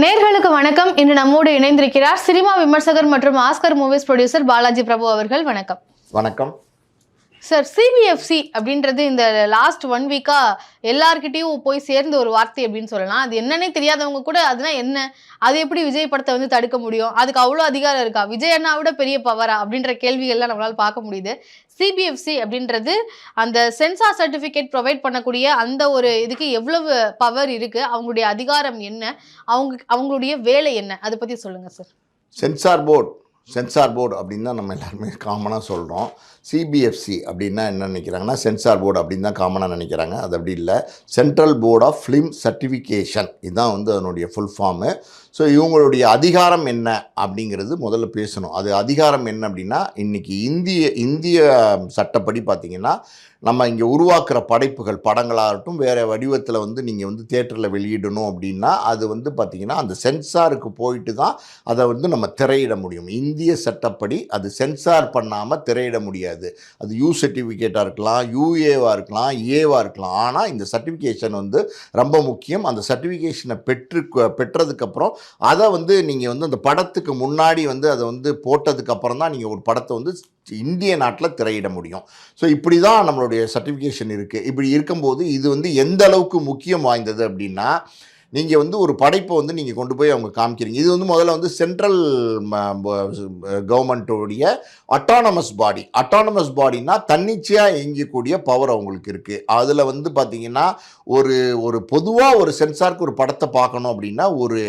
நேர்களுக்கு வணக்கம். இன்று நம்மோடு இணைந்திருக்கிறார் சினிமா விமர்சகர் மற்றும் ஆஸ்கர் மூவிஸ் ப்ரொடியூசர் பாலாஜி பிரபு அவர்கள். வணக்கம். வணக்கம் சார். சிபிஎஃப்சி அப்படின்றது இந்த லாஸ்ட் 1 வீக்கா எல்லார்கிட்டையும் போய் சேர்ந்த ஒரு வார்த்தை அப்படின்னு சொல்லலாம். அது என்னன்னே தெரியாதவங்க கூட அதுனா என்ன, அது எப்படி விஜய் படத்தை வந்து தடுக்க முடியும், அதுக்கு அவ்வளோ அதிகாரம் இருக்கா, விஜய் அண்ணா விட பெரிய பவரா அப்படின்ற கேள்விகள்லாம் நம்மளால பார்க்க முடியுது. சிபிஎஃப்சி அப்படின்றது அந்த சென்சார் சர்டிஃபிகேட் ப்ரொவைட் பண்ணக்கூடிய அந்த ஒரு இதுக்கு எவ்வளவு பவர் இருக்கு, அவங்களுடைய அதிகாரம் என்ன, அவங்களுடைய வேலை என்ன, அதை பத்தி சொல்லுங்க சார். சென்சார் போர்டு அப்படின்னு தான் நம்ம எல்லாருமே காமனாக சொல்கிறோம். சிபிஎஃப்சி அப்படின்னா என்ன நினைக்கிறாங்கன்னா சென்சார் போர்டு அப்படின்னு தான் காமனாக நினைக்கிறாங்க. அது அப்படி இல்லை. Central board of film certification இதுதான் வந்து அதனுடைய ஃபுல் ஃபார்மு. ஸோ இவங்களுடைய அதிகாரம் என்ன அப்படிங்கிறது முதல்ல பேசணும். அது அதிகாரம் என்ன அப்படின்னா, இன்றைக்கி இந்திய சட்டப்படி பார்த்திங்கன்னா நம்ம இங்கே உருவாக்குற படைப்புகள் படங்களாகட்டும் வேறு வடிவத்தில் வந்து நீங்கள் வந்து தியேட்டரில் வெளியிடணும் அப்படின்னா அது வந்து பார்த்திங்கன்னா அந்த சென்சாருக்கு போயிட்டு தான் அதை வந்து நம்ம திரையிட முடியும். இந்திய சட்டப்படி அது சென்சார் பண்ணாமல் திரையிட முடியாது. அது யூ சர்டிஃபிகேட்டாக இருக்கலாம், யூஏவாக இருக்கலாம், ஏவாக இருக்கலாம். ஆனால் இந்த சர்டிஃபிகேஷன் வந்து ரொம்ப முக்கியம். அந்த சர்டிஃபிகேஷனை பெற்றதுக்கப்புறம் அதை வந்து நீங்கள் வந்து அந்த படத்துக்கு முன்னாடி வந்து அதை வந்து போட்டதுக்கப்புறம் தான் நீங்கள் ஒரு படத்தை வந்து இந்திய நாட்டில் திரையிட முடியும். ஸோ இப்படி தான் நம்மளுடைய சர்டிஃபிகேஷன் இருக்குது. இப்படி இருக்கும்போது இது வந்து எந்த அளவுக்கு முக்கியம் வாய்ந்தது அப்படின்னா, நீங்கள் வந்து ஒரு படைப்பை வந்து நீங்கள் கொண்டு போய் அவங்க காமிக்கிறீங்க. இது வந்து முதல்ல வந்து சென்ட்ரல் கவர்மெண்ட்டோடைய அட்டானமஸ் பாடினா தன்னிச்சையாக இயங்கக்கூடிய பவர் அவங்களுக்கு இருக்குது. அதில் வந்து பார்த்திங்கன்னா ஒரு பொதுவாக ஒரு சென்சாருக்கு ஒரு படத்தை பார்க்கணும் அப்படின்னா ஒரு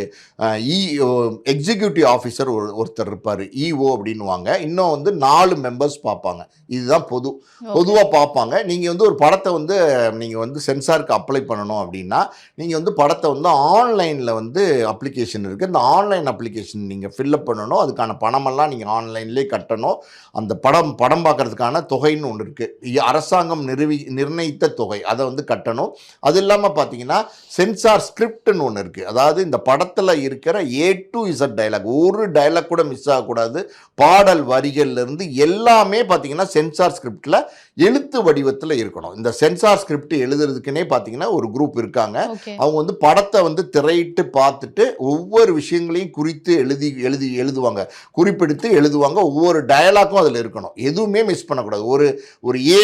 எக்ஸிக்யூட்டிவ் ஆஃபீஸர் ஒருத்தர் இருப்பார், இஓ அப்படின்வாங்க. இன்னும் வந்து 4 மெம்பர்ஸ் பார்ப்பாங்க. இதுதான் பொதுவாக பார்ப்பாங்க. நீங்கள் வந்து ஒரு படத்தை வந்து நீங்கள் வந்து சென்சாருக்கு அப்ளை பண்ணணும் அப்படின்னா நீங்கள் வந்து படத்தை வந்து ஆன்லைனில் வந்து அப்ளிகேஷன் இருக்குது. இந்த ஆன்லைன் அப்ளிகேஷன் நீங்கள் ஃபில்லப் பண்ணணும். அதுக்கான பணமெல்லாம் நீங்கள் ஆன்லைன்லேயே கட்டணும். அந்த படம் பார்க்குறதுக்கான தொகைன்னு ஒன்று இருக்குது. அரசாங்கம் நிர்ணயித்த தொகை, அதை வந்து கட்டணும். அது இல்லாமல் பார்த்தீங்கன்னா சென்சார் ஸ்கிரிப்ட்னு ஒன்று இருக்குது. அதாவது இந்த படத்தில் இருக்கிற A to Z டைலாக், ஒரு டைலாக் கூட மிஸ் ஆகக்கூடாது. பாடல் வரிகள்லேருந்து எல்லாமே பார்த்தீங்கன்னா சென்சார் ஸ்கிரிப்டில் எழுத்து வடிவத்தில் இருக்கணும். இந்த சென்சார் ஸ்கிரிப்ட் எழுதுறதுக்குன்னே பார்த்தீங்கன்னா ஒரு குரூப் இருக்காங்க. அவங்க வந்து படத்தை வந்து திரையிட்டு பார்த்துட்டு ஒவ்வொரு விஷயங்களையும் குறித்து எழுதுவாங்க, குறிப்பெடுத்து எழுதுவாங்க. ஒவ்வொரு டயலாக்கும் அதில் இருக்கணும். எதுவுமே மிஸ் பண்ணக்கூடாது. ஒரு ஏ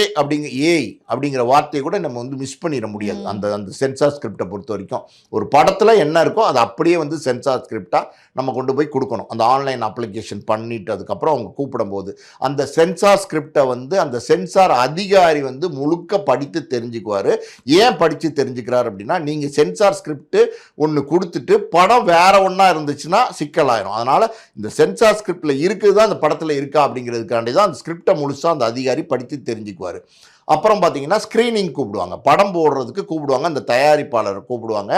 அப்படிங்கிற வார்த்தையை கூட நம்ம வந்து மிஸ் பண்ணிட முடியாது. அந்த சென்சார் ஸ்கிரிப்டை பொறுத்த வரைக்கும் ஒரு படத்தில் என்ன இருக்கோ அது அப்படியே வந்து சென்சார் ஸ்கிரிப்டாக நம்ம கொண்டு போய் கொடுக்கணும். அந்த ஆன்லைன் அப்ளிகேஷன் பண்ணிட்டு அதுக்கப்புறம் அவங்க கூப்பிடும்போது அந்த சென்சார் ஸ்கிரிப்டை வந்து அந்த சென்சார் அதிகாரி வந்து முழுக்க படித்து தெரிஞ்சுக்குவார். ஏன் படித்து தெரிஞ்சுக்கிறார் அப்படின்னா, நீங்கள் சென்சார் ஸ்கிரிப்ட் ஒன்று கொடுத்துட்டு படம் வேற ஒன்றா இருந்துச்சுன்னா சிக்கலாயிரும். அதனால் இந்த சென்சார் ஸ்கிரிப்டில் இருக்குது தான் அந்த படத்தில் இருக்கா அப்படிங்கிறதுக்காண்டி தான் அந்த ஸ்கிரிப்டை முழுசாக அந்த அதிகாரி படித்து தெரிஞ்சுக்குவார். அப்புறம் பார்த்தீங்கன்னா ஸ்க்ரீனிங் கூப்பிடுவாங்க, படம் போடுறதுக்கு கூப்பிடுவாங்க, அந்த தயாரிப்பாளரை கூப்பிடுவாங்க.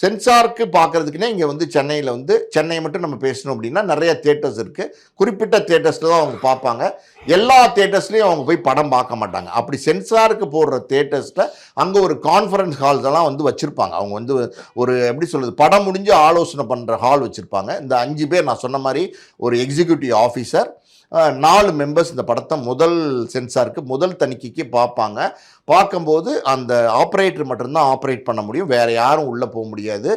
சென்சாருக்கு பார்க்குறதுக்குன்னே இங்கே வந்து சென்னையை மட்டும் நம்ம பேசணும் அப்படின்னா நிறைய தியேட்டர்ஸ் இருக்குது. குறிப்பிட்ட தியேட்டர்ஸில் தான் அவங்க பார்ப்பாங்க. எல்லா தியேட்டர்ஸ்லேயும் அவங்க போய் படம் பார்க்க மாட்டாங்க. அப்படி சென்சாருக்கு போடுற தியேட்டர்ஸில் அங்கே ஒரு கான்ஃபரன்ஸ் ஹால்ஸ் எல்லாம் வந்து வச்சுருப்பாங்க. அவங்க வந்து ஒரு எப்படி சொல்கிறது, படம் முடிஞ்சு ஆலோசனை பண்ணுற ஹால் வச்சுருப்பாங்க. இந்த 5 பேர் நான் சொன்ன மாதிரி ஒரு எக்ஸிக்யூட்டிவ் ஆஃபீஸர், 4 மெம்பர்ஸ் இந்த படத்தை முதல் தணிக்கைக்கு பார்ப்பாங்க. பார்க்கும்போது அந்த ஆப்ரேட்டர் மட்டும்தான் ஆப்ரேட் பண்ண முடியும், வேறு யாரும் உள்ளே போக முடியாது.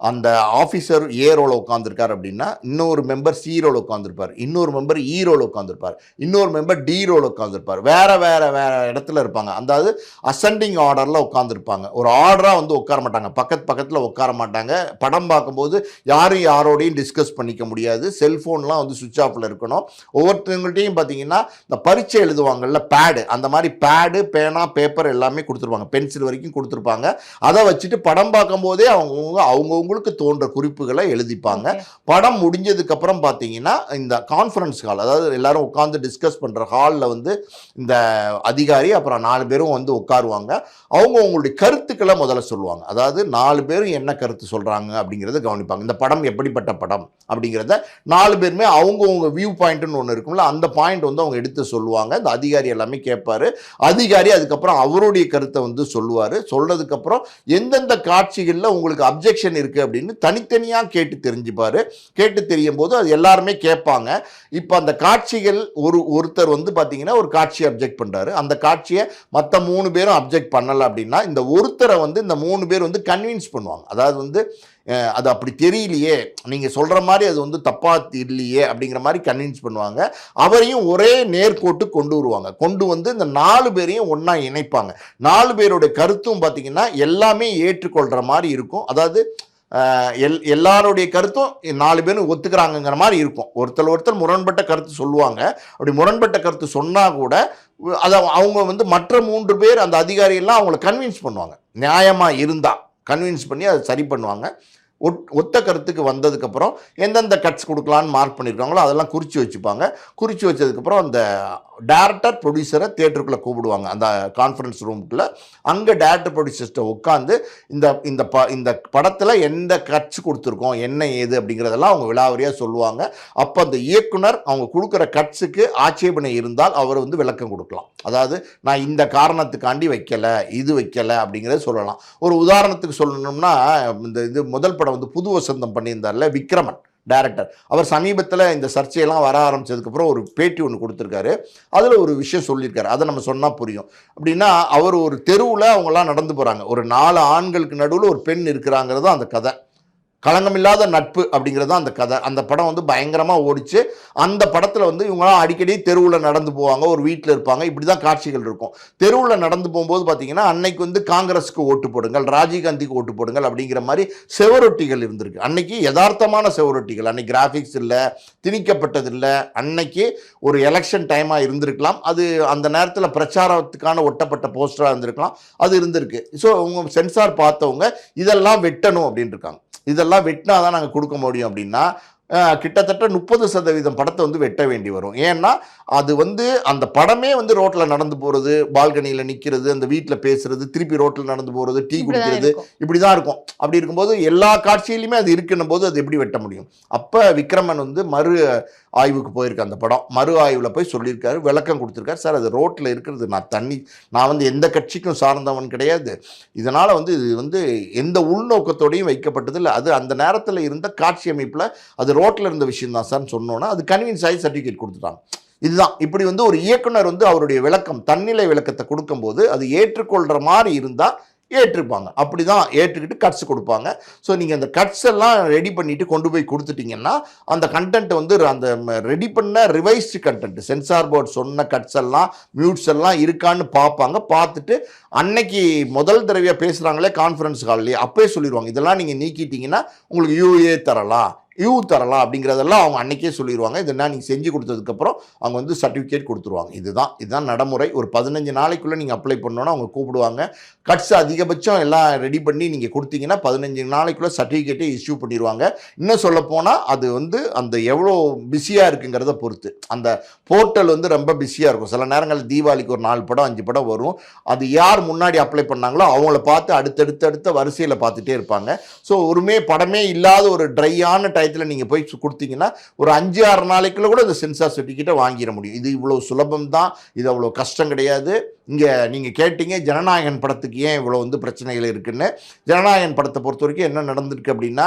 அந்த ஆஃபீஸர் ஏ ரோவில் உட்காந்துருக்கார் அப்படின்னா இன்னொரு மெம்பர் சி ரோவில் உட்காந்துருப்பார், இன்னொரு மெம்பர் இ ரோவில் உட்காந்துருப்பார், இன்னொரு மெம்பர் டி ரோவில் உட்காந்துருப்பார். வேறு இடத்துல இருப்பாங்க. அதாவது அசெண்டிங் ஆர்டரில் உட்காந்துருப்பாங்க. ஒரு ஆர்டராக வந்து உட்கார மாட்டாங்க, பக்கத்தில் உட்கார மாட்டாங்க. படம் பார்க்கும்போது யாரோடையும் டிஸ்கஸ் பண்ணிக்க முடியாது. செல்ஃபோன்லாம் வந்து சுவிட்ச் ஆஃபில் இருக்கணும். ஒவ்வொருத்தவங்கள்ட்டையும் பார்த்தீங்கன்னா இந்த பரீட்சை எழுதுவாங்கள்ல பேடு, அந்த மாதிரி பேடு, பேனா, பேப்பர் எல்லாமே கொடுத்துருப்பாங்க. பென்சில் வரைக்கும் கொடுத்துருப்பாங்க. அதை வச்சுட்டு படம் பார்க்கும்போதே அவங்கவுங்களுக்கு தோன்ற குறிப்புகளை எழுதிப்பாங்க. படம் முடிஞ்சதுக்கப்புறம் பார்த்தீங்கன்னா இந்த கான்ஃபரன்ஸ் ஹால், அதாவது எல்லாரும் உட்காந்து டிஸ்கஸ் பண்ணுற ஹாலில் வந்து இந்த அதிகாரி அப்புறம் 4 பேரும் வந்து உட்காருவாங்க. அவங்களுடைய கருத்துக்களை முதல்ல சொல்லுவாங்க. அதாவது 4 பேரும் என்ன கருத்து சொல்கிறாங்க அப்படிங்கிறத கவனிப்பாங்க. இந்த படம் எப்படிப்பட்ட படம் அப்படிங்கிறத 4 பேருமே அவங்கவுங்க வியூ பாயிண்ட்டுன்னு ஒன்று இருக்கும்ல, அந்த பாயிண்ட் வந்து அவங்க எடுத்து சொல்லுவாங்க. இந்த அதிகாரி எல்லாமே கேட்பார். அதிகாரி அதுக்கப்புறம் அவருடைய கருத்தை வந்து சொல்லுவார். சொல்கிறதுக்கப்புறம் எந்தெந்த காட்சிகளில் உங்களுக்கு அப்ஜெக்ஷன் இருக்குது அப்படின்னு தனித்தனியாக கேட்டு தெரிஞ்சுப்பார். கேட்டு தெரியும் போது அது எல்லாருமே கேட்பாங்க. இப்போ அந்த காட்சிகள் ஒருத்தர் வந்து பார்த்தீங்கன்னா ஒரு காட்சியை அப்ஜெக்ட் பண்ணுறாரு. அந்த காட்சியை மற்ற 3 பேரும் அப்ஜெக்ட் பண்ணலை அப்படின்னா இந்த ஒருத்தரை வந்து இந்த 3 பேர் வந்து கன்வின்ஸ் பண்ணுவாங்க. அதாவது வந்து அது அப்படி தெரியலையே, நீங்கள் சொல்கிற மாதிரி அது வந்து தப்பாக இல்லையே அப்படிங்கிற மாதிரி கன்வின்ஸ் பண்ணுவாங்க. அவரையும் ஒரே நேர்கோட்டு கொண்டு வருவாங்க. கொண்டு வந்து இந்த 4 பேரையும் ஒன்றா இணைப்பாங்க. 4 பேருடைய கருத்தும் பார்த்தீங்கன்னா எல்லாமே ஏற்றுக்கொள்கிற மாதிரி இருக்கும். அதாவது எல்லாருடைய கருத்தும் 4 பேரும் ஒத்துக்கிறாங்கங்கிற மாதிரி இருக்கும். ஒருத்தர் முரண்பட்ட கருத்து சொல்லுவாங்க. அப்படி முரண்பட்ட கருத்து சொன்னால் கூட அதை அவங்க வந்து மற்ற 3 பேர் அந்த அதிகாரிகள்லாம் அவங்கள கன்வின்ஸ் பண்ணுவாங்க. நியாயமாக இருந்தால் கன்வின்ஸ் பண்ணி அதை சரி பண்ணுவாங்க. ஒத்த கருத்துக்கு வந்ததுக்கப்புறம் எந்தெந்த கட்ஸ் கொடுக்கலான்னு மார்க் பண்ணியிருக்காங்களோ அதெல்லாம் குறித்து வச்சுப்பாங்க. குறித்து வச்சதுக்கப்புறம் அந்த டேரக்டர் ப்ரொடியூசரை தியேட்டருக்குள்ளே கூப்பிடுவாங்க, அந்த கான்ஃபரன்ஸ் ரூமுக்குள்ளே. அங்கே டேரக்டர் ப்ரொடியூசர்ஸ்ட்டை உட்காந்து இந்த படத்தில் எந்த கட்ஸ் கொடுத்துருக்கோம், என்ன ஏது அப்படிங்கிறதெல்லாம் அவங்க விலாவரியாக சொல்லுவாங்க. அப்போ அந்த இயக்குனர் அவங்க கொடுக்குற கட்ஸுக்கு ஆட்சேபனை இருந்தால் அவர் வந்து விளக்கம் கொடுக்கலாம். அதாவது நான் இந்த காரணத்துக்காண்டி வைக்கலை, இது வைக்கலை அப்படிங்கிறத சொல்லலாம். ஒரு உதாரணத்துக்கு சொல்லணும்னா, இது முதல் படம் வந்து புது வசந்தம் பண்ணியிருந்தார்ல விக்ரமன் டைரக்டர், அவர் சமீபத்தில் இந்த சர்ச்சையெல்லாம் வர ஆரம்பிச்சதுக்கப்புறம் ஒரு பேட்டி ஒன்று கொடுத்துருக்காரு. அதில் ஒரு விஷயம் சொல்லியிருக்காரு, அதை நம்ம சொன்னால் புரியும். அப்படின்னா அவர் ஒரு தெருவில் அவங்கெல்லாம் நடந்து போகிறாங்க, ஒரு 4 ஆண்களுக்கு நடுவில் ஒரு பெண் இருக்கிறாங்கிறது அந்த கதை. களங்கமில்லாத நட்பு அப்படிங்கிறது தான் அந்த கதை. அந்த படம் வந்து பயங்கரமாக ஓடிச்சு. அந்த படத்தில் வந்து இவங்களாம் அடிக்கடி தெருவில் நடந்து போவாங்க, ஒரு வீட்டில் இருப்பாங்க, இப்படி தான் காட்சிகள் இருக்கும். தெருவில் நடந்து போகும்போது பார்த்தீங்கன்னா அன்னைக்கு வந்து காங்கிரஸுக்கு ஓட்டு போடுங்கள், ராஜீவ்காந்திக்கு ஓட்டு போடுங்கள் அப்படிங்கிற மாதிரி செவரொட்டிகள் இருந்திருக்கு. அன்னைக்கு யதார்த்தமான செவரொட்டிகள், அன்னைக்கு கிராஃபிக்ஸ் இல்லை, திணிக்கப்பட்டது இல்லை. அன்னைக்கு ஒரு எலெக்ஷன் டைமாக இருந்திருக்கலாம், அது அந்த நேரத்தில் பிரச்சாரத்துக்கான ஒட்டப்பட்ட போஸ்டராக இருந்திருக்கலாம், அது இருந்திருக்கு. ஸோ அவங்க சென்சார் பார்த்தவங்க இதெல்லாம் வெட்டணும் அப்படின்னு இருக்காங்க. இதெல்லாம் வெட்டினா தான் நாங்கள் கொடுக்க முடியும் அப்படின்னா கிட்டத்தட்ட 30% படத்தை வந்து வெட்ட வேண்டி வரும். ஏன்னா அது வந்து அந்த படமே வந்து ரோட்டில் நடந்து போகிறது, பால்கனியில் நிற்கிறது, அந்த வீட்டில் பேசுறது, திருப்பி ரோட்டில் நடந்து போகிறது, டீ குடிக்கிறது, இப்படி தான் இருக்கும். அப்படி இருக்கும்போது எல்லா காட்சியிலுமே அது இருக்குன்னும் போது அது எப்படி வெட்ட முடியும்? அப்போ விக்ரமன் வந்து மறு ஆய்வுக்கு போயிருக்கு. அந்த படம் மறு ஆய்வில் போய் சொல்லியிருக்காரு, விளக்கம் கொடுத்துருக்காரு. சார் அது ரோட்டில் இருக்கிறது, நான் வந்து எந்த கட்சிக்கும் சார்ந்தவன் கிடையாது, இதனால் வந்து இது வந்து எந்த உள்நோக்கத்தோடையும் வைக்கப்பட்டது இல்லை, அது அந்த நேரத்தில் இருந்த காட்சி அமைப்பில் அது ரோட்டில் இருந்த விஷயம் தான் சார்னு சொன்னோன்னா அது கன்வின்ஸ் ஆகி சர்டிஃபிகேட் கொடுத்துட்டாங்க. இதுதான் இப்படி வந்து ஒரு இயக்குனர் வந்து அவருடைய விளக்கம், தன்னிலை விளக்கத்தை கொடுக்கும்போது அது ஏற்றுக்கொள்கிற மாதிரி இருந்தால் ஏற்றுப்பாங்க. அப்படி தான் ஏற்றுக்கிட்டு கட்ஸ் கொடுப்பாங்க. ஸோ நீங்கள் அந்த கட்ஸ் எல்லாம் ரெடி பண்ணிவிட்டு கொண்டு போய் கொடுத்துட்டிங்கன்னா அந்த கண்டென்ட்டை வந்து அந்த ரெடி பண்ண ரிவைஸ்டு கண்டென்ட், சென்சார் போர்டு சொன்ன கட்ஸ் எல்லாம் மியூட்ஸ் எல்லாம் இருக்கான்னு பார்ப்பாங்க. பார்த்துட்டு அன்னைக்கு முதல் தடவையாக பேசுகிறாங்களே கான்ஃபரன்ஸ் ஹால்லேயே அப்போயே சொல்லிடுவாங்க, இதெல்லாம் நீங்கள் நீக்கிட்டீங்கன்னா உங்களுக்கு யூஏ தரலாம், தரலாம் அப்படிங்கிறதெல்லாம் அவங்க அன்றைக்கே சொல்லிடுவாங்க. இதெல்லாம் நீங்கள் செஞ்சு கொடுத்ததுக்கப்புறம் அவங்க வந்து சர்டிஃபிகேட் கொடுத்துருவாங்க. இதுதான் நடைமுறை. ஒரு 15 நாளைக்குள்ளே நீங்கள் அப்ளை பண்ணோன்னா அவங்க கூப்பிடுவாங்க. கட்ஸ் அதிகபட்சம் எல்லாம் ரெடி பண்ணி நீங்கள் கொடுத்தீங்கன்னா 15 நாளைக்குள்ளே சர்டிஃபிகேட்டை இஷ்யூ பண்ணிடுவாங்க. இன்னும் சொல்லப்போனால் அது வந்து அந்த எவ்வளோ பிஸியாக இருக்குங்கிறத பொறுத்து அந்த போர்ட்டல் வந்து ரொம்ப பிஸியாக இருக்கும். சில நேரங்களில் தீபாவளிக்கு ஒரு 4 படம் 5 படம் வரும். அது யார் முன்னாடி அப்ளை பண்ணாங்களோ அவங்கள பார்த்து அடுத்தடுத்த வரிசையில் பார்த்துட்டே இருப்பாங்க. ஸோ ஒருமே படமே இல்லாத ஒரு ட்ரையான டயத்தில் நீங்கள் போய் கொடுத்தீங்கன்னா ஒரு 5-6 நாளைக்குள்ள கூட இந்த சென்சார் சர்டிஃபிகேட்டை வாங்கிட முடியும். இது இவ்வளோ சுலபம் தான், இது அவ்வளோ கஷ்டம் கிடையாது. இங்கே நீங்கள் கேட்டீங்க ஜனநாயகன் படத்துக்கு ஏன் இவ்வளோ வந்து பிரச்சனைகள் இருக்குன்னு. ஜனநாயகன் படத்தை பொறுத்த வரைக்கும் என்ன நடந்திருக்கு அப்படின்னா,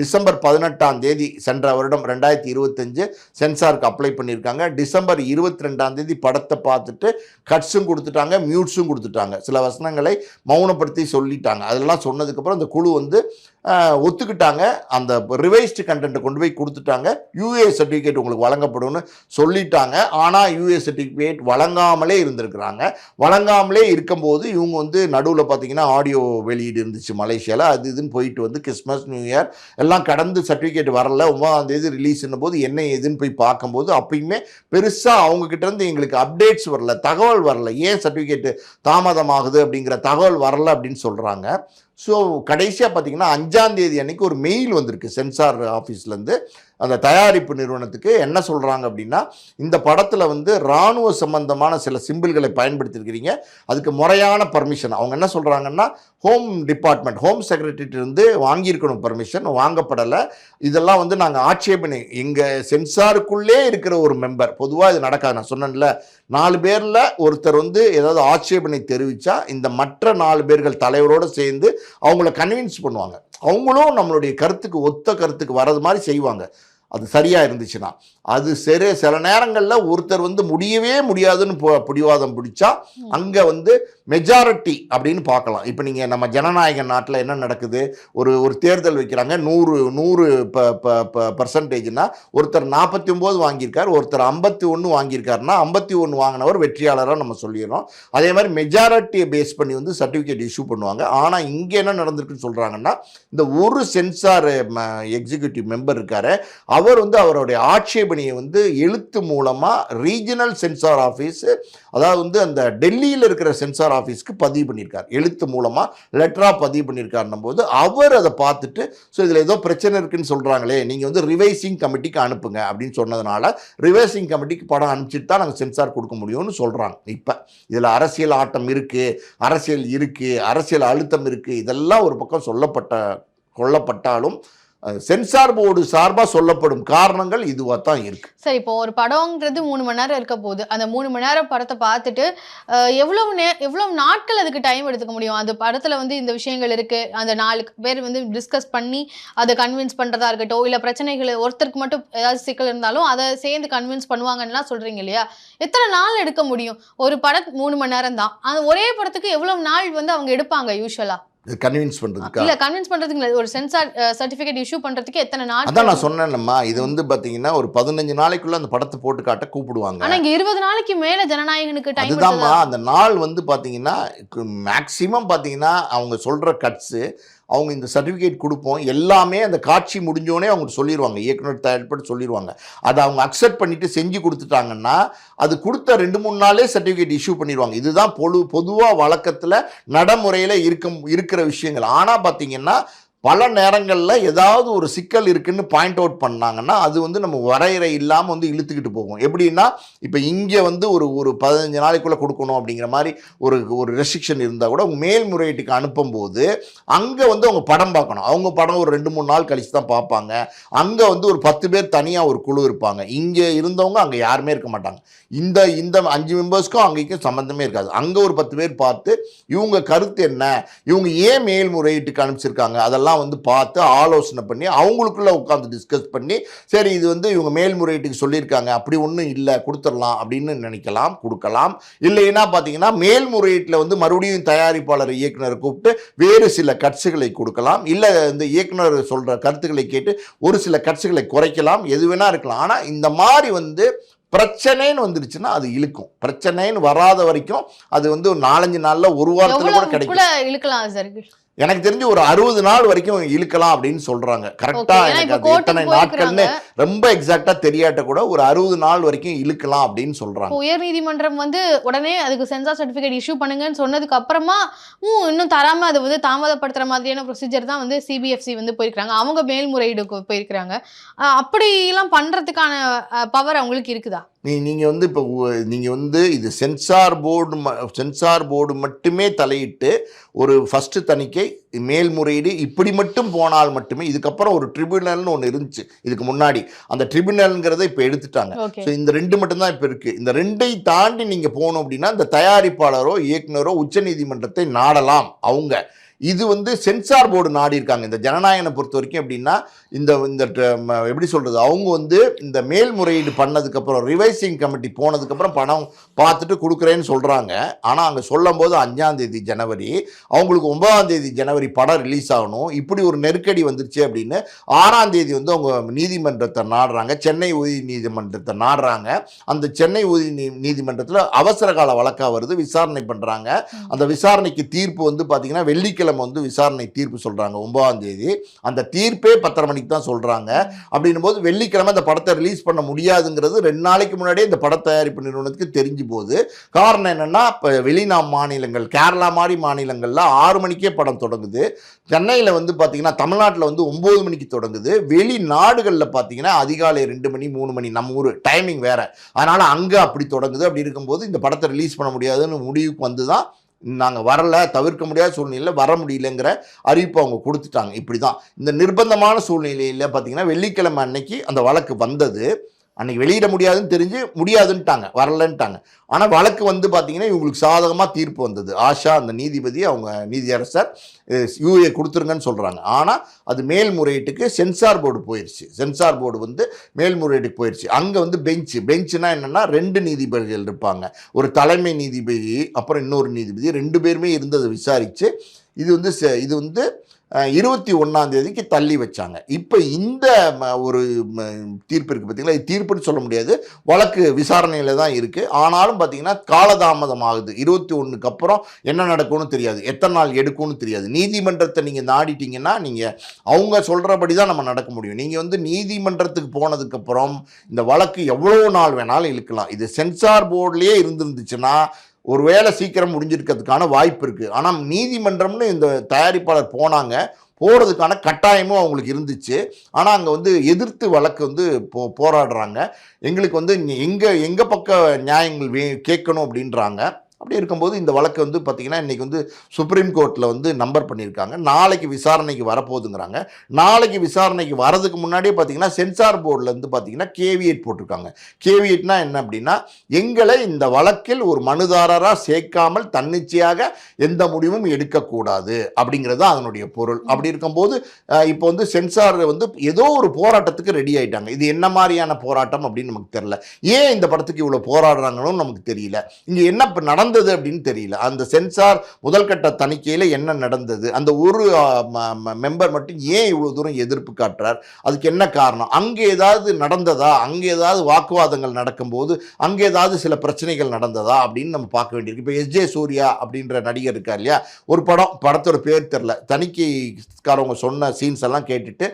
டிசம்பர் 18ஆம் தேதி சென்ற வருடம் 2025 சென்சாருக்கு அப்ளை பண்ணியிருக்காங்க. டிசம்பர் 22ஆம் தேதி படத்தை பார்த்துட்டு கட்ஸும் கொடுத்துட்டாங்க, மியூட்ஸும் கொடுத்துட்டாங்க. சில வசனங்களை மௌனப்படுத்தி சொல்லிட்டாங்க. அதெல்லாம் சொன்னதுக்கப்புறம் அந்த குழு வந்து ஒத்துக்கிட்டாங்க. அந்த ரிவைஸ்டு கண்டென்ட்டை கொண்டு போய் கொடுத்துட்டாங்க. யூஏ சர்டிஃபிகேட் உங்களுக்கு வழங்கப்படும்னு சொல்லிட்டாங்க. ஆனால் யூஏ சர்டிஃபிகேட் வழங்காமலே இருந்திருக்கிறாங்க. வழங்காமலே இருக்கும்போது இவங்க வந்து நடுவில் பார்த்தீங்கன்னா ஆடியோ வெளியீடு இருந்துச்சு மலேசியாவில், அது இதுன்னு போயிட்டு வந்து கிறிஸ்மஸ் நியூ இயர் எல்லாம் கடந்து சர்டிஃபிகேட் வரல. 9ஆம் தேதி ரிலீஸ்ன்னும் போது என்ன ஏதுன்னு போய் பார்க்கும்போது அப்பயுமே பெருசாக அவங்கக்கிட்டேருந்து எங்களுக்கு அப்டேட்ஸ் வரல, தகவல் வரல, ஏன் சர்டிஃபிகேட்டு தாமதமாகுது அப்படிங்கிற தகவல் வரல அப்படின்னு சொல்கிறாங்க. ஸோ கடைசியாக பார்த்தீங்கன்னா 5ஆம் தேதி அன்றைக்கி ஒரு மெயில் வந்திருக்கு சென்சார் ஆஃபீஸ்லேருந்து. அந்த தயாரிப்பு நிறுவனத்துக்கு என்ன சொல்கிறாங்க அப்படின்னா, இந்த படத்தில் வந்து இராணுவ சம்பந்தமான சில சிம்பிள்களை பயன்படுத்தியிருக்கிறீங்க, அதுக்கு முறையான பர்மிஷன். அவங்க என்ன சொல்கிறாங்கன்னா, ஹோம் டிபார்ட்மெண்ட், ஹோம் செக்ரட்டரியிலிருந்து வாங்கியிருக்கணும் பர்மிஷன், வாங்கப்படலை. இதெல்லாம் வந்து நாங்கள் ஆட்சேபனை, எங்கள் சென்சாருக்குள்ளே இருக்கிற ஒரு மெம்பர், பொதுவாக இது நடக்காது. நான் சொன்னேன்ல, 4 பேரில் ஒருத்தர் வந்து ஏதாவது ஆட்சேபனை தெரிவித்தா இந்த மற்ற 4 பேர்கள் தலைவரோடு சேர்ந்து அவங்கள கன்வின்ஸ் பண்ணுவாங்க. அவங்களும் நம்மளுடைய கருத்துக்கு ஒத்த கருத்துக்கு வர்றது மாதிரி செய்வாங்க. அது சரியாக இருந்துச்சுன்னா. அது சரி, சில நேரங்களில் ஒருத்தர் வந்து முடியவே முடியாதுன்னு பிடிவாதம் பிடிச்சா அங்கே வந்து மெஜாரிட்டி அப்படின்னு பார்க்கலாம். இப்போ நீங்கள் நம்ம ஜனநாயக நாட்டில் என்ன நடக்குது, ஒரு தேர்தல் வைக்கிறாங்க, 100% ஒருத்தர் 49 வாங்கியிருக்கார், ஒருத்தர் 51 வாங்கியிருக்காருன்னா 51 வாங்கினவர் வெற்றியாளராக நம்ம சொல்லிடுறோம். அதே மாதிரி மெஜாரிட்டியை பேஸ் பண்ணி வந்து சர்டிஃபிகேட் இஷ்யூ பண்ணுவாங்க. ஆனால் இங்கே என்ன நடந்திருக்குன்னு சொல்கிறாங்கன்னா, இந்த ஒரு சென்சார் எக்ஸிக்யூட்டிவ் மெம்பர் இருக்காரு, அவர் வந்து அவருடைய ஆட்சேபனையை வந்து எழுத்து மூலமாக ரீஜனல் சென்சார் ஆஃபீஸ், அதாவது வந்து அந்த டெல்லியில் இருக்கிற சென்சார் ஆஃபீஸ்க்கு பதிவு பண்ணியிருக்கார், எழுத்து மூலமாக லெட்டராக பதிவு பண்ணியிருக்காருன்னும் போது அவர் அதை பார்த்துட்டு, ஸோ இதில் ஏதோ பிரச்சனை இருக்குன்னு சொல்கிறாங்களே, நீங்கள் வந்து ரிவைசிங் கமிட்டிக்கு அனுப்புங்க அப்படின்னு சொன்னதுனால ரிவைசிங் கமிட்டிக்கு படம் அனுப்பிச்சிட்டு தான் நாங்கள் சென்சார் கொடுக்க முடியும்னு சொல்கிறாங்க. இப்போ இதில் அரசியல் ஆட்டம் இருக்குது, அரசியல் அழுத்தம் இருக்குது, இதெல்லாம் ஒரு பக்கம் கொல்லப்பட்டாலும் சென்சார் போர்டு சார்பாக சொல்லப்படும் காரணங்கள் இதுவாக தான் இருக்கு. சரி, இப்போ ஒரு படம்ன்றது 3 மணி நேரம் இருக்க போகுது. அந்த 3 மணி நேரம் படத்தை பார்த்துட்டு எவ்வளவு நாட்கள் அதுக்கு டைம் எடுத்துக்க முடியும்? அந்த படத்துல வந்து இந்த விஷயங்கள் இருக்கு, அந்த 4 பேர் வந்து டிஸ்கஸ் பண்ணி அதை கன்வின்ஸ் பண்றதா இருக்கட்டும், இல்ல பிரச்சனைகள் ஒருத்தருக்கு மட்டும் ஏதாவது சிக்கல் இருந்தாலும் அதை சேர்ந்து கன்வின்ஸ் பண்ணுவாங்கன்னா சொல்றீங்க இல்லையா? எத்தனை நாள் எடுக்க முடியும்? ஒரு படம் 3 மணி நேரம் தான், அந்த ஒரே படத்துக்கு எவ்வளவு நாள் வந்து அவங்க எடுப்பாங்க யூஸ்வலா? கன்வின்ஸ் பண்றதுக்கு இல்ல, கன்வின்ஸ் பண்றதுக்கு ஒரு சென்சார் சர்டிபிகேட் இஷ்யூ பண்றதுக்கு எத்தனை நாள்? அதான் நான் சொன்னேன்மா, இது வந்து பாத்தீங்கன்னா ஒரு 15 நாளைக்குள்ள அந்த படத்தை போட்டு காட்ட கூப்பிடுவாங்க. ஆனா இங்க 20 நாளைக்கு மேல ஜனநாயகனுக்கு டைம். அதுதான்மா, அந்த நாள் வந்து பாத்தீங்கன்னா மேக்சிமம் பாத்தீங்கன்னா அவங்க சொல்ற கட்ஸ், அவங்க இந்த சர்டிஃபிகேட் கொடுப்போம் எல்லாமே அந்த காட்சி முடிஞ்சோடனே அவங்க சொல்லிடுவாங்க, இயக்குனர் தயாரிப்பட்டு சொல்லிடுவாங்க. அதை அவங்க அக்செப்ட் பண்ணிட்டு செஞ்சு கொடுத்துட்டாங்கன்னா அது கொடுத்த 2-3 நாளே சர்டிஃபிகேட் இஷ்யூ பண்ணிடுவாங்க. இதுதான் பொதுவாக வழக்கத்தில் நடைமுறையில் இருக்கிற விஷயங்கள். ஆனால் பார்த்தீங்கன்னா பல நேரங்களில் ஏதாவது ஒரு சிக்கல் இருக்குன்னு பாயிண்ட் அவுட் பண்ணாங்கன்னா அது வந்து நம்ம வரையறை இல்லாமல் வந்து இழுத்துக்கிட்டு போகும். எப்படின்னா இப்போ இங்கே வந்து ஒரு 15 நாளைக்குள்ளே கொடுக்கணும் அப்படிங்கிற மாதிரி ஒரு ரெஸ்ட்ரிக்ஷன் இருந்தால் கூட மேல்முறையீட்டுக்கு அனுப்பும்போது அங்கே வந்து அவங்க படம் பார்க்கணும். அவங்க படம் ஒரு 2-3 நாள் கழித்து தான் பார்ப்பாங்க. அங்கே வந்து ஒரு 10 பேர் தனியாக ஒரு குழு இருப்பாங்க. இங்கே இருந்தவங்க அங்கே யாருமே இருக்க மாட்டாங்க. இந்த 5 மெம்பர்ஸ்க்கும் அங்கேயும் சம்மந்தமே இருக்காது. அங்கே ஒரு 10 பேர் பார்த்து இவங்க கருத்து என்ன, இவங்க ஏன் மேல்முறையீட்டுக்கு அனுப்பிச்சிருக்காங்க, அதெல்லாம் வந்து பார்த்து ஆலோசனை பண்ணி அவங்களுக்குள்ள உட்காந்து டிஸ்கஸ் பண்ணி, சரி இது வந்து இவங்க மேல்முறையீட்டுக்கு சொல்லியிருக்காங்க, அப்படி ஒன்றும் இல்லை கொடுத்துடலாம் அப்படின்னு நினைக்கலாம், கொடுக்கலாம். இல்லைன்னா பார்த்தீங்கன்னா மேல்முறையீட்டில் வந்து மறுபடியும் தயாரிப்பாளர் இயக்குனரை கூப்பிட்டு வேறு சில கட்சிகளை கொடுக்கலாம். இல்லை இந்த இயக்குனர் சொல்கிற கருத்துக்களை கேட்டு ஒரு சில கட்சிகளை குறைக்கலாம், எது வேணா இருக்கலாம். ஆனால் இந்த மாதிரி வந்து பிரச்சனைன்னு வந்துருச்சுன்னா அது இழுக்கும். பிரச்சனைன்னு வராத வரைக்கும் அது வந்து 4-5 நாள்ல ஒரு வாரத்துல கூட கிடைக்கும். இழுக்கலாம் சார். எனக்கு தெரிஞ்சு ஒரு 60 நாள் வரைக்கும் இழுக்கலாம் அப்படின்னு சொல்றாங்க. கரெக்டா எனக்கு அது எத்தனை நாட்கள்னு ரொம்ப எக்ஸாக்டா தெரியாட்ட கூட ஒரு 60 நாள் வரைக்கும் இழுக்கலாம் அப்படின்னு சொல்றாங்க. உயர் நீதிமன்றம் வந்து உடனே அதுக்கு சென்சார் சர்டிபிகேட் இஷ்யூ பண்ணுங்கன்னு சொன்னதுக்கு அப்புறமா இன்னும் தராம அதை வந்து தாமதப்படுத்துற மாதிரியான ப்ரொசீஜர் தான் வந்து சிபிஎஃப்சி வந்து போயிருக்காங்க. அவங்க மேல்முறையீடுக்கு போயிருக்கிறாங்க. அப்படி எல்லாம் பண்றதுக்கான பவர் அவங்களுக்கு இருக்குதா? நீங்கள் வந்து இப்போ நீங்கள் வந்து இது சென்சார் போர்டு மட்டுமே தலையிட்டு ஒரு ஃபஸ்ட்டு தணிக்கை மேல்முறையீடு இப்படி மட்டும் போனால் மட்டுமே, இதுக்கப்புறம் ஒரு ட்ரிபியூனல்னு ஒன்று இருந்துச்சு இதுக்கு முன்னாடி, அந்த ட்ரிபியூனல்ங்கிறத இப்போ எடுத்துட்டாங்க. ஸோ இந்த 2 மட்டும்தான் இப்போ இருக்குது. இந்த 2ஐ தாண்டி நீங்கள் போகணும் அப்படின்னா இந்த தயாரிப்பாளரோ இயக்குனரோ உச்சநீதிமன்றத்தை நாடலாம். அவங்க இது வந்து சென்சார் போர்டு நாடி இருக்காங்க. இந்த ஜனநாயகனை பொறுத்த வரைக்கும் எப்படின்னா இந்த எப்படி சொல்கிறது, அவங்க வந்து இந்த மேல்முறையீடு பண்ணதுக்கப்புறம் ரிவைசிங் கமிட்டி போனதுக்கப்புறம் பணம் பார்த்துட்டு கொடுக்குறேன்னு சொல்கிறாங்க. ஆனால் அங்கே சொல்லும் போது 5ஆம் தேதி ஜனவரி, அவங்களுக்கு 9ஆம் தேதி ஜனவரி படம் ரிலீஸ் ஆகணும். இப்படி ஒரு நெருக்கடி வந்துருச்சு அப்படின்னு 6ஆம் தேதி வந்து அவங்க நீதிமன்றத்தை நாடுறாங்க, சென்னை உயர் நீதிமன்றத்தை நாடுறாங்க. அந்த சென்னை உயர் நீதிமன்றத்தில் அவசர கால வழக்காக வருது, விசாரணை பண்ணுறாங்க. அந்த விசாரணைக்கு தீர்ப்பு வந்து பார்த்தீங்கன்னா வெள்ளிக்கிழமை வந்து விசாரணை தீர்ப்பு சொல்றாங்க 9ஆம் தேதி. அந்த தீர்ப்பே 10:30 மணிக்கு தான் சொல்றாங்க. அப்படின்னும் போது வெள்ளிக்கிழமை இந்த படத்தை ரிலீஸ் பண்ண முடியாதுங்கிறது 2 நாளைக்கு முன்னாடியே இந்த பட தயாரிப்பு நிறுவனத்துக்கு தெரிஞ்சு போகுது. காரணம் என்னன்னா, இப்போ மாநிலங்கள், கேரளா மாதிரி மாநிலங்கள்ல 6 மணிக்கே படம் தொடங்குது. சென்னையில் வந்து பார்த்தீங்கன்னா தமிழ்நாட்டில் வந்து 9 மணிக்கு தொடங்குது. வெளிநாடுகளில் பார்த்தீங்கன்னா அதிகாலை 2 மணி 3 மணி, நம்ம ஊர் டைமிங் வேற, அதனால அங்கே அப்படி தொடங்குது. அப்படி இருக்கும்போது இந்த படத்தை ரிலீஸ் பண்ண முடியாதுன்னு முடிவுக்கு வந்து தான் நாங்கள் வரல, தவிர்க்க முடியாத சூழ்நிலையில் வர முடியலங்கிற அறிவிப்பு அவங்க கொடுத்துட்டாங்க. இப்படி தான் இந்த நிர்பந்தமான சூழ்நிலையில் பார்த்தீங்கன்னா வெள்ளிக்கிழமை அன்னைக்கு அந்த வழக்கு வந்தது. அன்னைக்கு வெளியிட முடியாதுன்னு தெரிஞ்சு முடியாதுன்ட்டாங்க, வரலன்ட்டாங்க. ஆனால் வழக்கு வந்து பார்த்தீங்கன்னா இவங்களுக்கு சாதகமாக தீர்ப்பு வந்தது. ஆஷா அந்த நீதிபதி, அவங்க நீதியரசர் யூஏ கொடுத்துருங்கன்னு சொல்கிறாங்க. ஆனால் அது மேல்முறையீட்டுக்கு சென்சார் போர்டு போயிடுச்சு. சென்சார் போர்டு வந்து மேல்முறையீட்டுக்கு போயிடுச்சு. அங்கே வந்து பெஞ்சுனா என்னென்னா 2 நீதிபதிகள் இருப்பாங்க. ஒரு தலைமை நீதிபதி, அப்புறம் இன்னொரு நீதிபதி, 2 பேருமே இருந்ததை விசாரித்து இது வந்து 21ஆம் தேதிக்கு தள்ளி வச்சாங்க. இப்போ இந்த ஒரு தீர்ப்பு இருக்குது பார்த்தீங்களா, இது தீர்ப்புன்னு சொல்ல முடியாது, வழக்கு விசாரணையில் தான் இருக்குது. ஆனாலும் பார்த்தீங்கன்னா காலதாமதம் ஆகுது. 21க்கு அப்புறம் என்ன நடக்கும்னு தெரியாது, எத்தனை நாள் எடுக்கும்னு தெரியாது. நீதிமன்றத்தை நீங்கள் நாடிட்டீங்கன்னா நீங்கள் அவங்க சொல்கிறபடி தான் நம்ம நடக்க முடியும். நீங்கள் வந்து நீதிமன்றத்துக்கு போனதுக்கப்புறம் இந்த வழக்கு எவ்வளோ நாள் வேணாலும் இழுக்கலாம். இது சென்சார் போர்ட்லேயே இருந்துருந்துச்சுன்னா ஒருவேளை சீக்கிரம் முடிஞ்சிருக்கிறதுக்கான வாய்ப்பு இருக்குது. ஆனால் நீதிமன்றம்னு இந்த தயாரிப்பாளர் போகிறதுக்கான கட்டாயமும் அவங்களுக்கு இருந்துச்சு. ஆனால் அங்கே வந்து எதிர்த்து வழக்கு வந்து போராடுறாங்க. எங்களுக்கு வந்து எங்கள் பக்க நியாயங்கள் கேட்கணும் அப்படின்றாங்க. அப்படி இருக்கும்போது இந்த வழக்கு வந்து பார்த்திங்கன்னா இன்றைக்கி வந்து சுப்ரீம் கோர்ட்டில் வந்து நம்பர் பண்ணியிருக்காங்க. நாளைக்கு விசாரணைக்கு வரப்போகுதுங்கிறாங்க. நாளைக்கு விசாரணைக்கு வரதுக்கு முன்னாடியே பார்த்திங்கன்னா சென்சார் போர்டில் பார்த்திங்கன்னா கேவியேட் போட்டிருக்காங்க. கேவியேட்னா என்ன அப்படின்னா, எங்களை இந்த வழக்கில் ஒரு மனுதாரராக சேர்க்காமல் தன்னிச்சையாக எந்த முடிவும் எடுக்கக்கூடாது அப்படிங்கிறது தான் அதனுடைய பொருள். அப்படி இருக்கும்போது இப்போ வந்து சென்சார் வந்து ஏதோ ஒரு போராட்டத்துக்கு ரெடி ஆகிட்டாங்க. இது என்ன மாதிரியான போராட்டம் அப்படின்னு நமக்கு தெரியல. ஏன் இந்த படத்துக்கு இவ்வளோ போராடுறாங்கன்னு நமக்கு தெரியல. இங்கே என்ன நடந்தது அப்படின்னு தெரியல. அந்த சென்சார் முதல்கட்ட தணிக்கையில் என்ன நடந்தது, அந்த ஒரு மெம்பர் மட்டும் ஏன் இவ்வளவு தூரம் எதிர்ப்பு காட்டுறார், அதுக்கு என்ன காரணம்? அங்கே ஏதாவது நடந்ததா, அங்கே ஏதாவது வாக்குவாதங்கள் நடக்கும்போது அங்கே ஏதாவது சில பிரச்சனைகள் நடந்ததா அப்படின்னு நம்ம பார்க்க வேண்டியிருக்கு. இப்போ எஸ்ஜே சூர்யா அப்படின்ற நடிகர் இருக்கார் இல்லையா, ஒரு படத்தோட பேர் தெரியல, தணிக்கைக்காரவங்க சொன்ன சீன்ஸ் எல்லாம் கேட்டுட்டு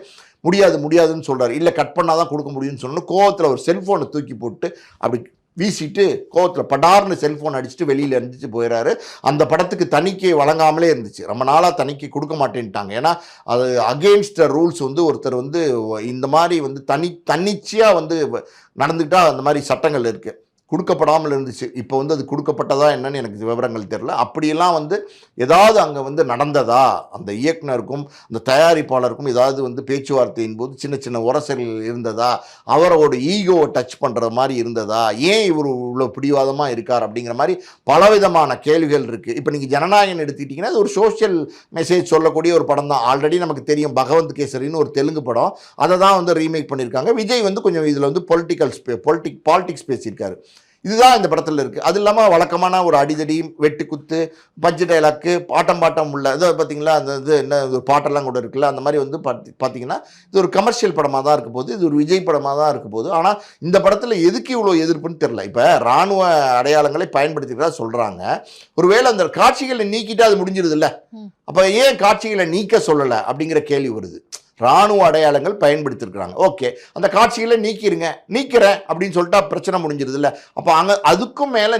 முடியாதுன்னு சொல்றாரு. இல்லை கட் பண்ணாதான் கொடுக்க முடியும்னு சொன்ன கோவத்தில் ஒரு செல்ஃபோனை தூக்கி போட்டு அப்படி வீசிட்டு கோவத்தில் படார்னு செல்ஃபோன் அடிச்சுட்டு வெளியில் இருந்துச்சு போயிடாரு. அந்த படத்துக்கு தணிக்கை வழங்காமலே இருந்துச்சு. ரொம்ப நாளாக தணிக்கை கொடுக்க மாட்டேன்ட்டாங்க. ஏன்னா அது அகெயின்ஸ்ட் ரூல்ஸ். வந்து ஒருத்தர் வந்து இந்த மாதிரி வந்து தன்னிச்சையாக வந்து நடந்துக்கிட்டால் அந்த மாதிரி சட்டங்கள் இருக்குது. கொடுக்கப்படாமல் இருந்துச்சு. இப்போ வந்து அது கொடுக்கப்பட்டதா என்னன்னு எனக்கு விவரங்கள் தெரியல. அப்படியெல்லாம் வந்து ஏதாவது அங்கே வந்து நடந்ததா, அந்த இயக்குனருக்கும் அந்த தயாரிப்பாளருக்கும் ஏதாவது வந்து பேச்சுவார்த்தையின் போது சின்ன சின்ன உரசல்கள் இருந்ததா, அவரோட ஈகோவை டச் பண்ணுற மாதிரி இருந்ததா, ஏன் இவர் இவ்வளோ பிடிவாதமாக இருக்கார் அப்படிங்கிற மாதிரி பலவிதமான கேள்விகள் இருக்குது. இப்போ நீங்கள் ஜனநாயகன் எடுத்துக்கிட்டிங்கன்னா அது ஒரு சோஷியல் மெசேஜ் சொல்லக்கூடிய ஒரு படம் தான். ஆல்ரெடி நமக்கு தெரியும் பகவந்த் கேசரின்னு ஒரு தெலுங்கு படம், அதை தான் வந்து ரீமேக் பண்ணியிருக்காங்க. விஜய் வந்து கொஞ்சம் இதில் வந்து பாலிடிக்ஸ் பேசியிருக்காரு. இதுதான் இந்த படத்தில் இருக்குது. அது இல்லாமல் வழக்கமான ஒரு அடிதடி, வெட்டு குத்து, பஞ்சு டைலாக்கு, பாட்டம் உள்ள இதை பார்த்தீங்களா, அந்த இது என்ன ஒரு பாட்டெல்லாம் கூட இருக்குல்ல, அந்த மாதிரி வந்து பார்த்தீங்கன்னா இது ஒரு கமர்ஷியல் படமாக தான் இருக்க போகுது, இது ஒரு விஜய் படமாக தான் இருக்க போகுது. ஆனால் இந்த படத்தில் எதுக்கு இவ்வளோ எதிர்ப்புன்னு தெரில. இப்போ இராணுவ அடையாளங்களை பயன்படுத்திக்கிறதா சொல்கிறாங்க. ஒருவேளை அந்த காட்சிகளை நீக்கிட்டு அது முடிஞ்சிருதுல்ல, அப்போ ஏன் காட்சிகளை நீக்க சொல்லலை அப்படிங்கிற கேள்வி வருது. இராணுவ அடையாளங்கள் பயன்படுத்தியிருக்கிறாங்க, ஓகே, அந்த காட்சிகளை நீக்கிறேன் அப்படின்னு சொல்லிட்டா பிரச்சனை முடிஞ்சிருது இல்லை. அப்போ அங்கே அதுக்கும் மேலே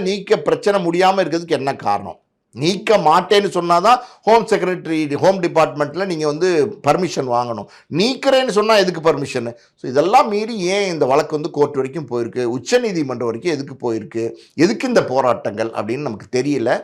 பிரச்சனை முடியாமல் இருக்கிறதுக்கு என்ன காரணம்? நீக்க மாட்டேன்னு சொன்னாதான் ஹோம் டிபார்ட்மெண்ட்டில் நீங்கள் வந்து பர்மிஷன் வாங்கணும். நீக்கிறேன்னு சொன்னால் எதுக்கு பர்மிஷன்? ஸோ இதெல்லாம் மீறி ஏன் இந்த வழக்கு வந்து கோர்ட் வரைக்கும் போயிருக்கு, உச்சநீதிமன்றம் வரைக்கும் எதுக்கு போயிருக்கு, எதுக்கு இந்த போராட்டங்கள் அப்படின்னு நமக்கு தெரியல.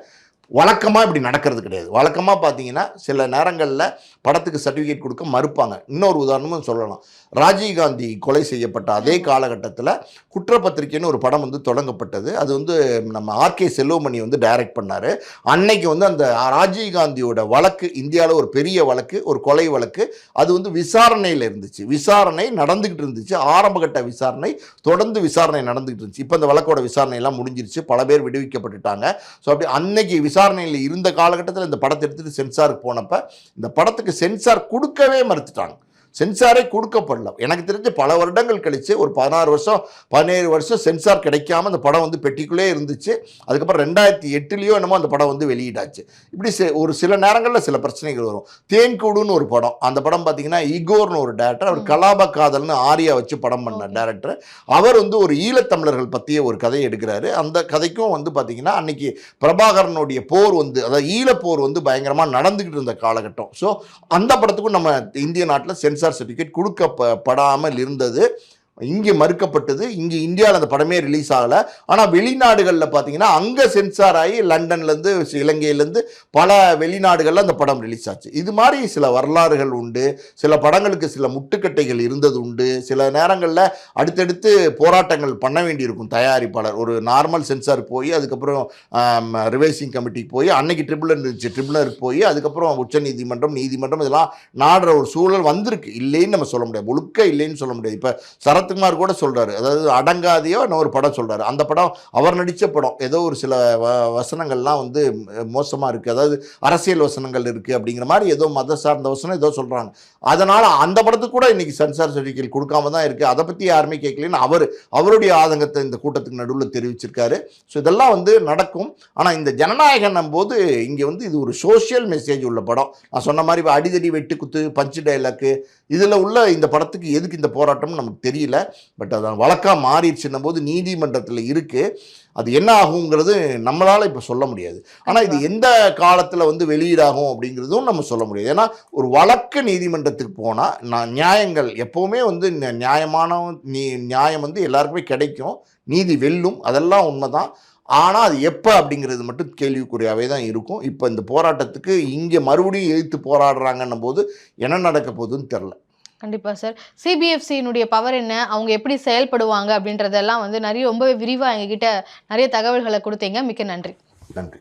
வழக்கமாக இப்படி நடக்கிறது கிடையாது. வழக்கமாக பார்த்தீங்கன்னா சில நேரங்களில் படத்துக்கு சர்டிஃபிகேட் கொடுக்க மறுப்பாங்க. இன்னொரு உதாரணமும் சொல்லலாம். ராஜீவ்காந்தி கொலை செய்யப்பட்ட அதே காலகட்டத்தில் குற்றப்பத்திரிக்கைன்னு ஒரு படம் வந்து தொடங்கப்பட்டது. அது வந்து நம்ம ஆர்கே செல்வமணி வந்து டைரக்ட் பண்ணார். அன்னைக்கு வந்து அந்த ராஜீவ்காந்தியோட வழக்கு இந்தியாவில் ஒரு பெரிய வழக்கு, ஒரு கொலை வழக்கு, அது வந்து விசாரணையில் இருந்துச்சு. விசாரணை நடந்துக்கிட்டு இருந்துச்சு. ஆரம்பகட்ட விசாரணை, தொடர்ந்து விசாரணை நடந்துக்கிட்டு இருந்துச்சு. இப்போ அந்த வழக்கோட விசாரணையெல்லாம் முடிஞ்சிருச்சு, பல பேர் விடுவிக்கப்பட்டுட்டாங்க. ஸோ அப்படி அன்னைக்கு விசாரணையில் இருந்த காலகட்டத்தில் இந்த படத்தை எடுத்துகிட்டு சென்சாருக்கு போனப்போ இந்த படத்துக்கு சென்சார் கொடுக்கவே மறுத்துட்டாங்க. சென்சாரே கொடுக்கப்படல. எனக்கு தெரிஞ்ச பல வருடங்கள் கழித்து ஒரு 17 வருஷம் சென்சார் கிடைக்காம அந்த படம் வந்து பெட்டிக்குள்ளே இருந்துச்சு. அதுக்கப்புறம் 2008 என்னமோ அந்த படம் வந்து வெளியிடாச்சு. இப்படி ஒரு சில நேரங்களில் சில பிரச்சனைகள் வரும். தேன்கூடுன்னு ஒரு படம், அந்த படம் பார்த்தீங்கன்னா இகோர்னு ஒரு டேரக்டர், அவர் கலாப காதல்னு ஆரியா வச்சு படம் பண்ண டேரக்டர். அவர் வந்து ஒரு ஈழத்தமிழர்கள் பற்றிய ஒரு கதையை எடுக்கிறாரு. அந்த கதைக்கும் வந்து பார்த்தீங்கன்னா அன்னைக்கு பிரபாகரனுடைய போர் வந்து, அதாவது ஈழப்போர் வந்து பயங்கரமாக நடந்துக்கிட்டு இருந்த காலகட்டம். ஸோ அந்த படத்துக்கும் நம்ம இந்திய நாட்டில் சென்சார் சர்டிஃபிகேட் கொடுக்கப்படாமல் இருந்தது. இங்கே மறுக்கப்பட்டது. இங்கே இந்தியாவில் அந்த படமே ரிலீஸ் ஆகலை. ஆனால் வெளிநாடுகளில் பார்த்தீங்கன்னா அங்கே சென்சார் ஆகி லண்டன்லேருந்து இலங்கையிலேருந்து பல வெளிநாடுகளில் அந்த படம் ரிலீஸ் ஆச்சு. இது மாதிரி சில வரலாறுகள் உண்டு. சில படங்களுக்கு சில முட்டுக்கட்டைகள் இருந்தது உண்டு. சில நேரங்களில் அடுத்தடுத்து போராட்டங்கள் பண்ண வேண்டியிருக்கும் தயாரிப்பாளர். ஒரு நார்மல் சென்சார் போய் அதுக்கப்புறம் ரிவைசிங் கமிட்டிக்கு போய் அன்னைக்கு ட்ரிபுனல் இருந்துச்சு, ட்ரிபுனருக்கு போய் அதுக்கப்புறம் உச்சநீதிமன்றம், நீதிமன்றம் இதெல்லாம் நாடுற ஒரு சூழல் வந்திருக்கு. இல்லைன்னு நம்ம சொல்ல முடியாது, முழுக்க இல்லைன்னு சொல்ல முடியாது. இப்போ சரத்குமார் கூட சொல்றாரு, அதாவது அடங்காதையோ ஒரு படம் சொல்றாரு. அந்த படம் அவர் நடித்த படம். ஏதோ ஒரு சில வசனங்கள்லாம் வந்து மோசமாக இருக்குது, அதாவது அரசியல் வசனங்கள் இருக்குது அப்படிங்கிற மாதிரி ஏதோ மத சார்ந்த வசனம் ஏதோ சொல்கிறாங்க. அதனால் அந்த படத்துக்கு கூட இன்னைக்கு சென்சார் சர்டிஃபிகேட் கொடுக்காம தான் இருக்குது. அதை பற்றி யாருமே கேட்கலன்னு அவருடைய ஆதங்கத்தை இந்த கூட்டத்துக்கு நடுவில் தெரிவிச்சிருக்காரு. ஸோ இதெல்லாம் வந்து நடக்கும். ஆனால் இந்த ஜனநாயகம் போது இங்கே வந்து இது ஒரு சோஷியல் மெசேஜ் உள்ள படம். நான் சொன்ன மாதிரி அடிதடி வெட்டு குத்து பஞ்சு டைலாக்கு இதில் உள்ள இந்த படத்துக்கு எதுக்கு இந்த போராட்டம்னு நமக்கு தெரியல. பட் அது வழக்காக மாறிடுச்சுன்னும் போது நீதிமன்றத்தில் இருக்குது. அது என்ன ஆகுங்கிறது நம்மளால் இப்போ சொல்ல முடியாது. ஆனால் இது எந்த காலத்தில் வந்து வெளியீடாகும் அப்படிங்கிறதும் நம்ம சொல்ல முடியாது. ஏன்னா ஒரு வழக்கு நீதிமன்றத்துக்கு போனால் நியாயங்கள் எப்போவுமே வந்து நியாயம் வந்து எல்லாருக்குமே கிடைக்கும், நீதி வெல்லும், அதெல்லாம் உண்மைதான். ஆனால் அது எப்போ அப்படிங்கிறது மட்டும் கேள்விக்குறியாகவே தான் இருக்கும். இப்போ இந்த போராட்டத்துக்கு இங்கே மறுபடியும் எதிர்த்து போராடுறாங்கன்னும் போது என்ன நடக்க போகுதுன்னு தெரில. கண்டிப்பா சார். சிபிஎஃப்சியினுடைய பவர் என்ன, அவங்க எப்படி செயல்படுவாங்க அப்படின்றதெல்லாம் வந்து ரொம்பவே விரிவா எங்ககிட்ட நிறைய தகவல்களை கொடுத்தீங்க. மிக்க நன்றி. நன்றி.